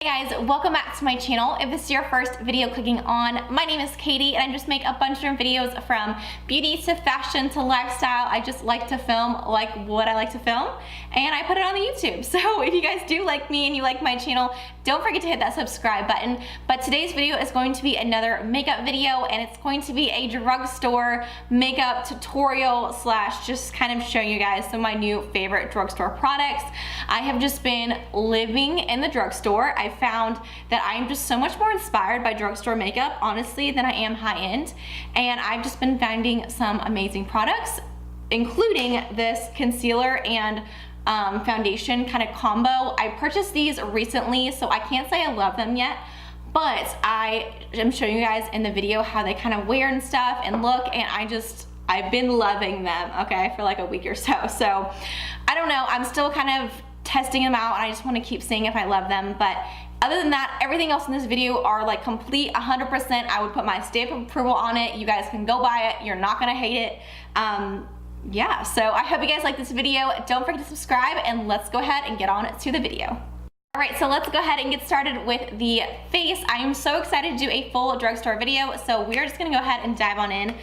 Hey guys, welcome back to my channel. If this is your first video clicking on, my name is Katie and I just make a bunch of different videos from beauty to fashion to lifestyle. I just like to film like what I like to film and I put it on the YouTube. So if you guys do like me and you like my channel, don't forget to hit that subscribe button. But today's video is going to be another makeup video and it's going to be a drugstore makeup tutorial slash just kind of showing you guys some of my new favorite drugstore products. I have just been living in the drugstore. I found that I'm just so much more inspired by drugstore makeup, honestly, than I am high-end. And I've just been finding some amazing products, including this concealer and foundation kind of combo. I purchased these recently, so I can't say I love them yet, but I am showing you guys in the video how they kind of wear and stuff and look, and I've been loving them, okay, for like a week or so. So I don't know, I'm still kind of testing them out and I just want to keep seeing if I love them. But other than that, everything else in this video are like complete 100%. I would put my stamp of approval on it. You guys can go buy it. You're not gonna hate it. Yeah, so I hope you guys like this video. Don't forget to subscribe and let's go ahead and get on to the video. All right, so let's go ahead and get started with the face. I am so excited to do a full drugstore video, so we're just gonna go ahead and dive on in.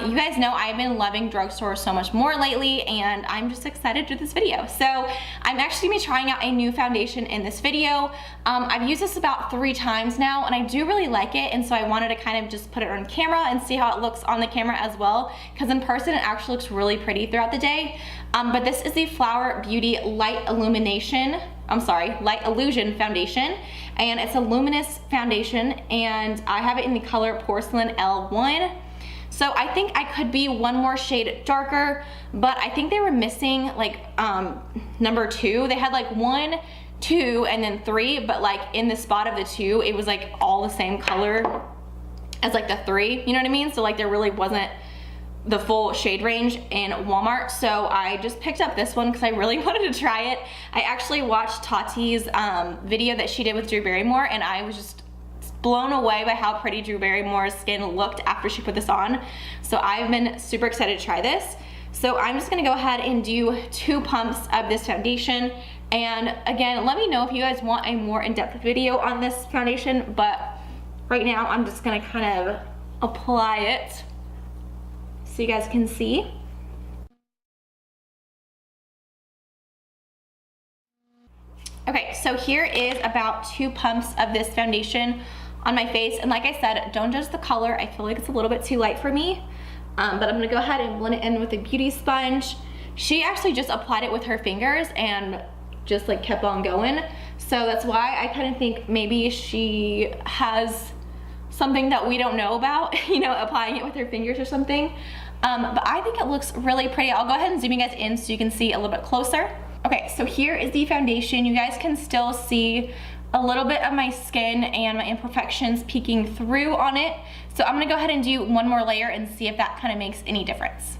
You guys know I've been loving drugstore so much more lately, and I'm just excited to do this video. So I'm actually gonna be trying out a new foundation in this video. I've used this about 3 times now, and I do really like it, and so I wanted to kind of just put it on camera and see how it looks on the camera as well, because in person it actually looks really pretty throughout the day. But this is the Flower Beauty Light Illusion foundation, and it's a luminous foundation, and I have it in the color Porcelain L1. So I think I could be one more shade darker, but I think they were missing like number 2. They had like 1, 2, and then 3, but like in the spot of the 2, it was like all the same color as like the 3, you know what I mean? So like there really wasn't the full shade range in Walmart, so I just picked up this one because I really wanted to try it. I actually watched Tati's video that she did with Drew Barrymore, and I was just blown away by how pretty Drew Barrymore's skin looked after she put this on. So I've been super excited to try this. So I'm just gonna go ahead and do 2 pumps of this foundation. And again, let me know if you guys want a more in-depth video on this foundation, but right now I'm just gonna kind of apply it so you guys can see. Okay, so here is about 2 pumps of this foundation on my face, and like I said, don't judge the color. I feel like it's a little bit too light for me, but I'm gonna go ahead and blend it in with a beauty sponge. She actually just applied it with her fingers and just like kept on going, so that's why I kind of think maybe she has something that we don't know about, you know, applying it with her fingers or something. But I think it looks really pretty. I'll go ahead and zoom you guys in so you can see a little bit closer. Okay, so here is the foundation. You guys can still see a little bit of my skin and my imperfections peeking through on it. So I'm gonna go ahead and do one more layer and see if that kind of makes any difference.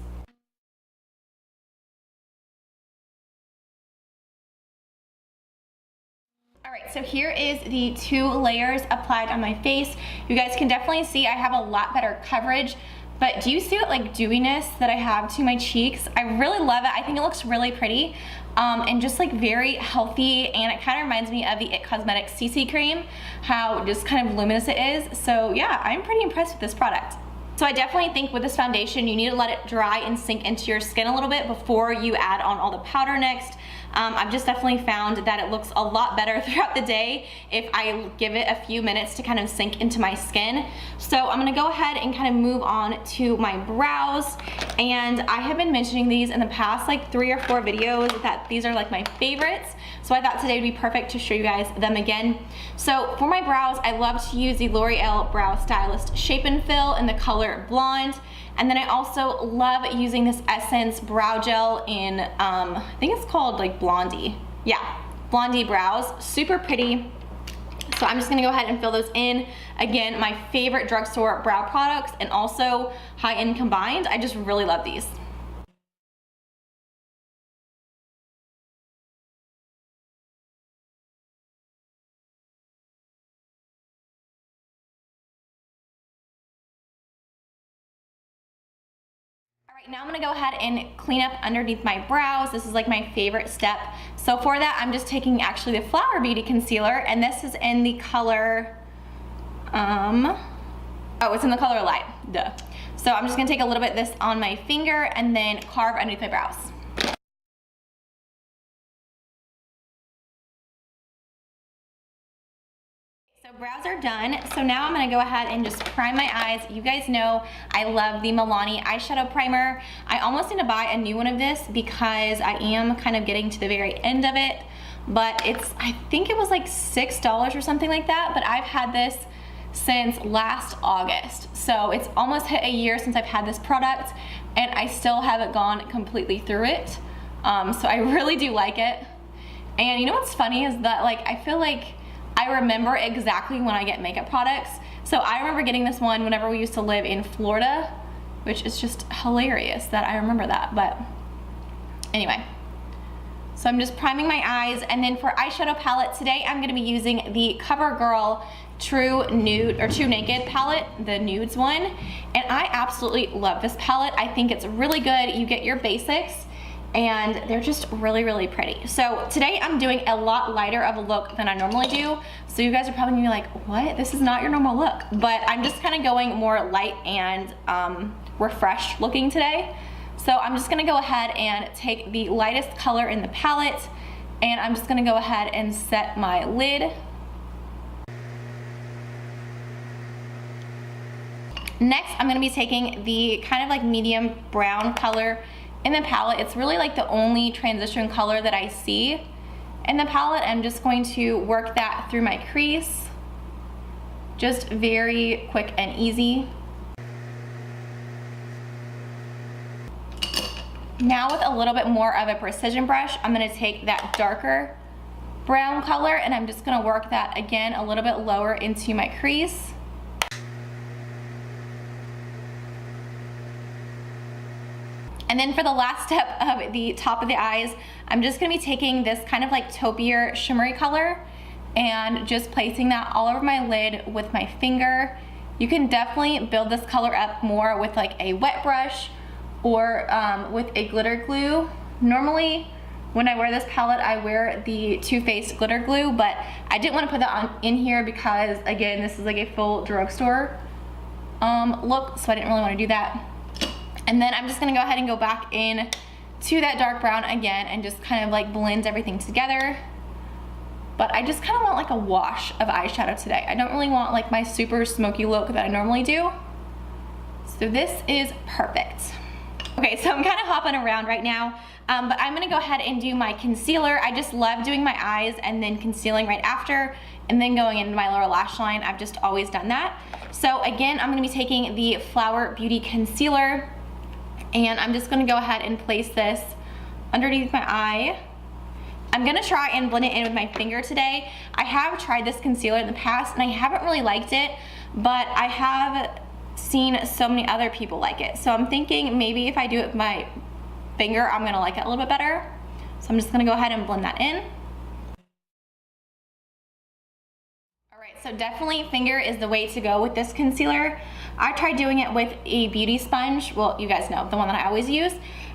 Alright, so here is the 2 layers applied on my face. You guys can definitely see I have a lot better coverage. But do you see that like dewiness that I have to my cheeks? I really love it. I think it looks really pretty and just like very healthy, and it kind of reminds me of the IT Cosmetics CC cream, how just kind of luminous it is. So yeah, I'm pretty impressed with this product. So I definitely think with this foundation, you need to let it dry and sink into your skin a little bit before you add on all the powder next. I've just definitely found that it looks a lot better throughout the day if I give it a few minutes to kind of sink into my skin. So I'm gonna go ahead and kind of move on to my brows. And I have been mentioning these in the past like 3 or 4 videos that these are like my favorites. So I thought today would be perfect to show you guys them again. So for my brows, I love to use the L'Oreal Brow Stylist Shape and Fill in the color Blonde. And then I also love using this Essence brow gel in, I think it's called like Blondy. Yeah, Blondy brows, super pretty. So I'm just gonna go ahead and fill those in. Again, my favorite drugstore brow products and also high-end combined. I just really love these. Alright, now I'm going to go ahead and clean up underneath my brows. This is like my favorite step. So for that, I'm just taking actually the Flower Beauty concealer, and this is in the color, oh, it's in the color Light, duh. So I'm just going to take a little bit of this on my finger and then carve underneath my brows. So brows are done. So now I'm going to go ahead and just prime my eyes. You guys know I love the Milani eyeshadow primer. I almost need to buy a new one of this because I am kind of getting to the very end of it. But it's, I think it was like $6 or something like that. But I've had this since last August. So it's almost hit a year since I've had this product and I still haven't gone completely through it. So I really do like it. And you know what's funny is that like I feel like I remember exactly when I get makeup products. So I remember getting this one whenever we used to live in Florida, which is just hilarious that I remember that, but anyway. So I'm just priming my eyes, and then for eyeshadow palette today, I'm gonna be using the CoverGirl True Nude or True Naked palette, the Nudes one. And I absolutely love this palette. I think it's really good. You get your basics, and they're just really, really pretty. So today I'm doing a lot lighter of a look than I normally do. So you guys are probably gonna be like, what? This is not your normal look. But I'm just kind of going more light and refreshed looking today. So I'm just gonna go ahead and take the lightest color in the palette, and I'm just gonna go ahead and set my lid. Next, I'm gonna be taking the kind of like medium brown color in the palette. It's really like the only transition color that I see in the palette. I'm just going to work that through my crease. Just very quick and easy. Now with a little bit more of a precision brush, I'm gonna take that darker brown color and I'm just gonna work that again a little bit lower into my crease. And then for the last step of the top of the eyes, I'm just gonna be taking this kind of like taupier shimmery color and just placing that all over my lid with my finger. You can definitely build this color up more with like a wet brush or with a glitter glue. Normally, when I wear this palette, I wear the Too Faced glitter glue, but I didn't want to put that in here because, again, this is like a full drugstore look, so I didn't really want to do that. And then I'm just gonna go ahead and go back in to that dark brown again and just kind of like blend everything together. But I just kind of want like a wash of eyeshadow today. I don't really want like my super smoky look that I normally do. So this is perfect. Okay, so I'm kind of hopping around right now, but I'm gonna go ahead and do my concealer. I just love doing my eyes and then concealing right after and then going into my lower lash line. I've just always done that. So again, I'm gonna be taking the Flower Beauty concealer, and I'm just gonna go ahead and place this underneath my eye. I'm gonna try and blend it in with my finger today. I have tried this concealer in the past and I haven't really liked it, but I have seen so many other people like it. So I'm thinking maybe if I do it with my finger, I'm gonna like it a little bit better. So I'm just gonna go ahead and blend that in. All right, so definitely finger is the way to go with this concealer. I tried doing it with a beauty sponge. Well, you guys know, the one that I always use.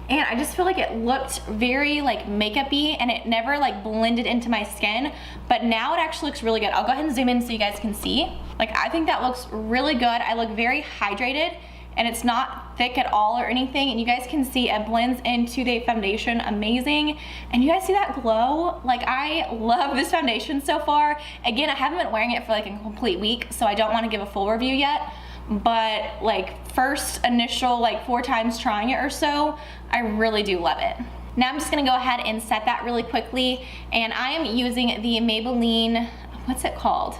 And I just feel like it looked very like makeup-y and it never like blended into my skin. But now it actually looks really good. I'll go ahead and zoom in so you guys can see. Like, I think that looks really good. I look very hydrated and it's not thick at all or anything. And you guys can see it blends into the foundation amazing. And you guys see that glow? Like, I love this foundation so far. Again, I haven't been wearing it for like a complete week, so I don't want to give a full review yet. But like first initial like 4 times trying it or so, I really do love it. Now I'm just gonna go ahead and set that really quickly, and I am using the Maybelline, what's it called?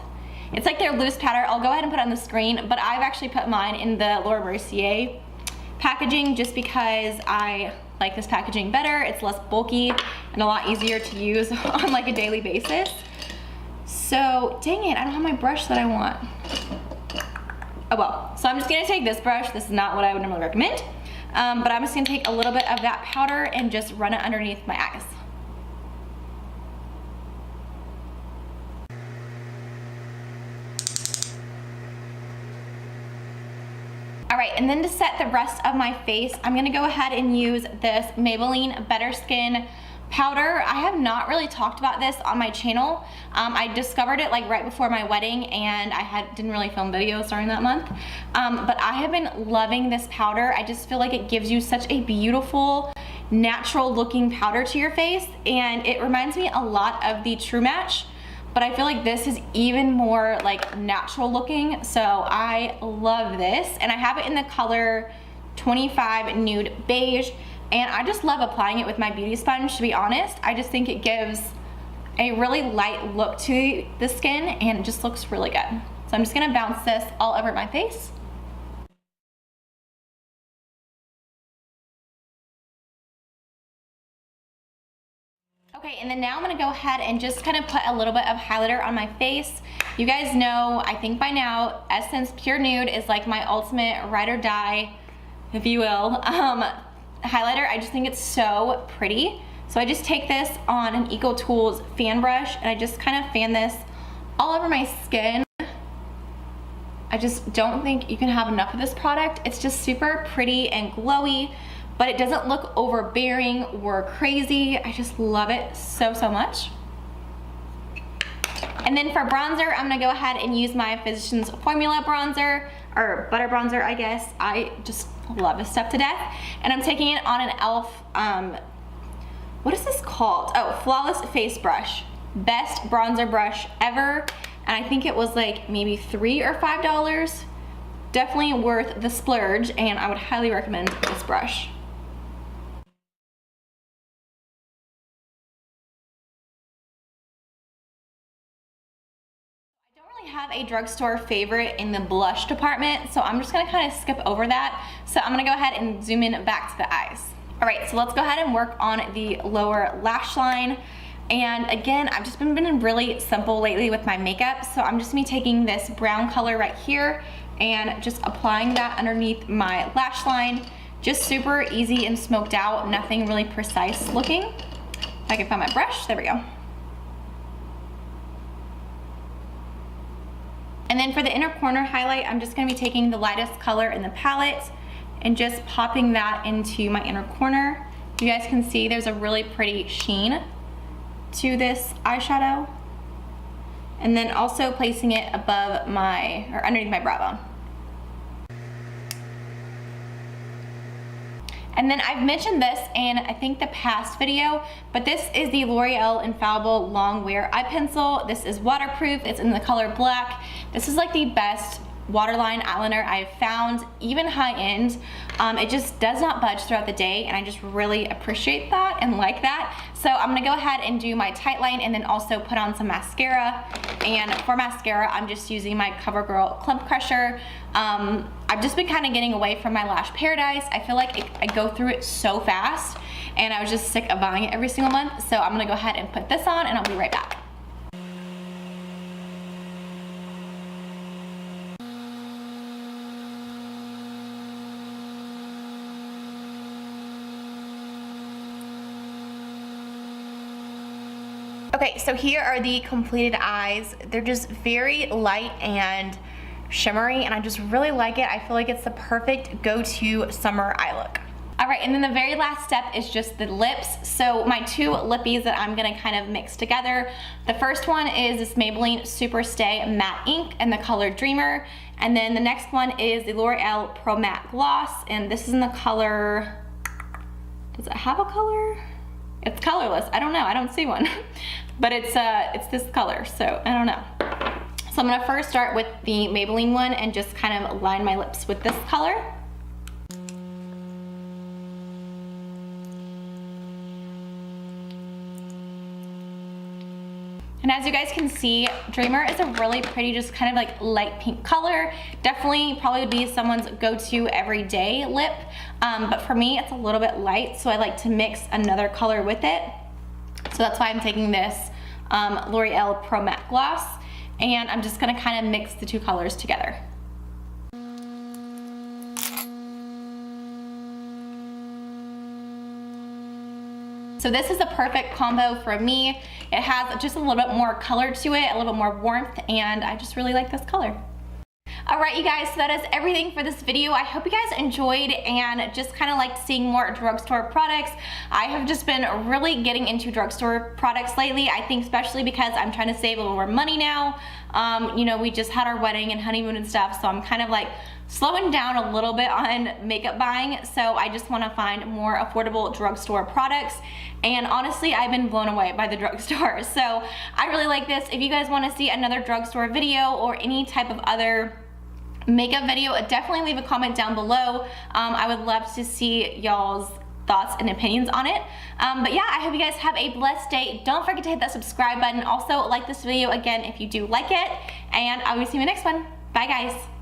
It's like their loose powder. I'll go ahead and put it on the screen, but I've actually put mine in the Laura Mercier packaging just because I like this packaging better. It's less bulky and a lot easier to use on like a daily basis. So dang it, I don't have my brush that I want. Oh well, so I'm just gonna take this brush. This is not what I would normally recommend, but I'm just gonna take a little bit of that powder and just run it underneath my eyes. All right, and then to set the rest of my face, I'm gonna go ahead and use this Maybelline Better Skin powder. I have not really talked about this on my channel. I discovered it like right before my wedding, and I didn't really film videos during that month. But I have been loving this powder. I just feel like it gives you such a beautiful, natural looking powder to your face, and it reminds me a lot of the True Match, but I feel like this is even more like natural looking. So I love this, and I have it in the color 25 Nude Beige, and I just love applying it with my beauty sponge, to be honest. I just think it gives a really light look to the skin, and it just looks really good. So I'm just gonna bounce this all over my face. Okay, and then now I'm gonna go ahead and just kind of put a little bit of highlighter on my face. You guys know, I think by now, Essence Pure Nude is like my ultimate ride or die, if you will, highlighter. I just think it's so pretty. So I just take this on an Eco Tools fan brush, and I just kind of fan this all over my skin. I just don't think you can have enough of this product. It's just super pretty and glowy, but it doesn't look overbearing or crazy. I just love it so, so much. And then for bronzer, I'm gonna go ahead and use my Physicians Formula bronzer, or butter bronzer, I guess. I just love this stuff to death. And I'm taking it on an e.l.f., what is this called? Oh, Flawless Face Brush. Best bronzer brush ever. And I think it was like maybe $3 or $5. Definitely worth the splurge, and I would highly recommend this brush. Have a drugstore favorite in the blush department, so I'm just gonna kind of skip over that. So I'm gonna go ahead and zoom in back to the eyes. All right, so let's go ahead and work on the lower lash line. And again, I've just been really simple lately with my makeup, so I'm just gonna be taking this brown color right here and just applying that underneath my lash line. Just super easy and smoked out, nothing really precise looking. If I can find my brush, there we go. And then for the inner corner highlight, I'm just gonna be taking the lightest color in the palette and just popping that into my inner corner. You guys can see there's a really pretty sheen to this eyeshadow. And then also placing it above my, or underneath my brow bone. And then I've mentioned this in, I think, the past video, but this is the L'Oreal Infallible Long Wear Eye Pencil. This is waterproof, it's in the color black. This is like the best waterline eyeliner I've found, even high-end. It just does not budge throughout the day, and I just really appreciate that and like that. So I'm gonna go ahead and do my tight line and then also put on some mascara. And for mascara, I'm just using my CoverGirl Clump Crusher. I've just been kind of getting away from my Lash Paradise. I feel like I go through it so fast, and I was just sick of buying it every single month. So I'm gonna go ahead and put this on, and I'll be right back. Okay, so here are the completed eyes. They're just very light and shimmery, and I just really like it. I feel like it's the perfect go-to summer eye look. All right, and then the very last step is just the lips. So my two lippies that I'm gonna kind of mix together. The first one is this Maybelline Super Stay Matte Ink in the color Dreamer. And then the next one is the L'Oreal Pro Matte Gloss, and this is in the color, does it have a color? It's colorless, I don't know, I don't see one. But it's this color, so I don't know. So I'm gonna first start with the Maybelline one and just kind of line my lips with this color. And as you guys can see, Dreamer is a really pretty, just kind of like light pink color. Definitely probably would be someone's go-to everyday lip. But for me, it's a little bit light, so I like to mix another color with it. So that's why I'm taking this L'Oreal Pro Matte Gloss, and I'm just gonna kind of mix the two colors together. So this is a perfect combo for me. It has just a little bit more color to it, a little bit more warmth, and I just really like this color. Alright you guys, so that is everything for this video. I hope you guys enjoyed and just kind of liked seeing more drugstore products. I have just been really getting into drugstore products lately. I think especially because I'm trying to save a little more money now. You know, we just had our wedding and honeymoon and stuff, so I'm kind of like slowing down a little bit on makeup buying, so I just want to find more affordable drugstore products. And honestly, I've been blown away by the drugstore, so I really like this. If you guys want to see another drugstore video or any type of other makeup video, definitely leave a comment down below. I would love to see y'all's thoughts and opinions on it. But yeah, I hope you guys have a blessed day. Don't forget to hit that subscribe button. Also, like this video again if you do like it, and I will see you in the next one. Bye guys.